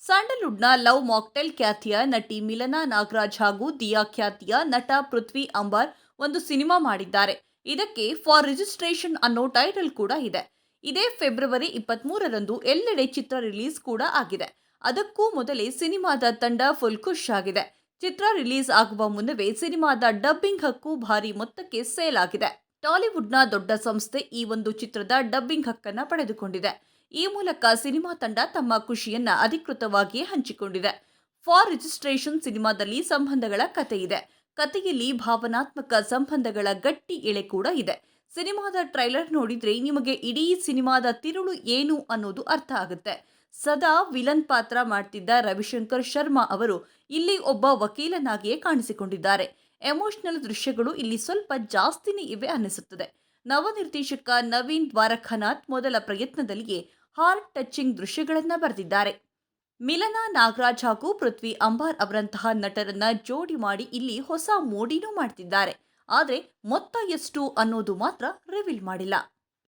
ಸ್ಯಾಂಡಲ್ವುಡ್ನ love mocktail ಖ್ಯಾತಿಯ ನಟಿ ಮಿಲನಾ ನಾಗರಾಜ್ ಹಾಗೂ ದಿಯಾ ಖ್ಯಾತಿಯ ನಟ ಪೃಥ್ವಿ ಅಂಬಾರ್ ಒಂದು ಸಿನಿಮಾ ಮಾಡಿದ್ದಾರೆ. ಇದಕ್ಕೆ ಫಾರ್ ರಿಜಿಸ್ಟ್ರೇಷನ್ ಅನ್ನೋ ಟೈಟಲ್ ಕೂಡ ಇದೆ. ಇದೇ ಫೆಬ್ರವರಿ 23ರಂದು ಎಲ್ಲೆಡೆ ಚಿತ್ರ ರಿಲೀಸ್ ಕೂಡ ಆಗಿದೆ. ಅದಕ್ಕೂ ಮೊದಲೇ ಸಿನಿಮಾದ ತಂಡ ಫುಲ್ ಖುಷ್ ಆಗಿದೆ. ಚಿತ್ರ ರಿಲೀಸ್ ಆಗುವ ಮುನ್ನವೇ ಸಿನಿಮಾದ ಡಬ್ಬಿಂಗ್ ಹಕ್ಕು ಭಾರಿ ಮೊತ್ತಕ್ಕೆ ಸೇಲ್ ಆಗಿದೆ. ಟಾಲಿವುಡ್ನ ದೊಡ್ಡ ಸಂಸ್ಥೆ ಈ ಒಂದು ಚಿತ್ರದ ಡಬ್ಬಿಂಗ್ ಹಕ್ಕನ್ನ ಪಡೆದುಕೊಂಡಿದೆ. ಈ ಮೂಲಕ ಸಿನಿಮಾ ತಂಡ ತಮ್ಮ ಖುಷಿಯನ್ನ ಅಧಿಕೃತವಾಗಿಯೇ ಹಂಚಿಕೊಂಡಿದೆ. ಫಾರ್ ರಿಜಿಸ್ಟ್ರೇಷನ್ ಸಿನಿಮಾದಲ್ಲಿ ಸಂಬಂಧಗಳ ಕತೆ ಇದೆ. ಕತೆಯಲ್ಲಿ ಭಾವನಾತ್ಮಕ ಸಂಬಂಧಗಳ ಗಟ್ಟಿ ಎಳೆ ಕೂಡ ಇದೆ. ಸಿನಿಮಾದ ಟ್ರೈಲರ್ ನೋಡಿದ್ರೆ ನಿಮಗೆ ಇಡೀ ಸಿನಿಮಾದ ತಿರುಳು ಏನು ಅನ್ನೋದು ಅರ್ಥ ಆಗುತ್ತೆ. ಸದಾ ವಿಲನ್ ಪಾತ್ರ ಮಾಡ್ತಿದ್ದ ರವಿಶಂಕರ್ ಶರ್ಮಾ ಅವರು ಇಲ್ಲಿ ಒಬ್ಬ ವಕೀಲನಾಗಿಯೇ ಕಾಣಿಸಿಕೊಂಡಿದ್ದಾರೆ. ಎಮೋಷನಲ್ ದೃಶ್ಯಗಳು ಇಲ್ಲಿ ಸ್ವಲ್ಪ ಜಾಸ್ತಿನೇ ಇವೆ ಅನ್ನಿಸುತ್ತದೆ. ನವನಿರ್ದೇಶಕ ನವೀನ್ ದ್ವಾರಕಾನಾಥ್ ಮೊದಲ ಪ್ರಯತ್ನದಲ್ಲಿಯೇ ಹಾರ್ಟ್ ಟಚಿಂಗ್ ದೃಶ್ಯಗಳನ್ನು ಬರೆದಿದ್ದಾರೆ. ಮಿಲನಾ ನಾಗರಾಜ್ ಹಾಗೂ ಪೃಥ್ವಿ ಅಂಬಾರ್ ಅವರಂತಹ ನಟರನ್ನ ಜೋಡಿ ಮಾಡಿ ಇಲ್ಲಿ ಹೊಸ ಮೋಡಿನೂ ಮಾಡ್ತಿದ್ದಾರೆ. ಆದರೆ ಮೊತ್ತ ಎಷ್ಟು ಅನ್ನೋದು ಮಾತ್ರ ರಿವೀಲ್ ಮಾಡಿಲ್ಲ.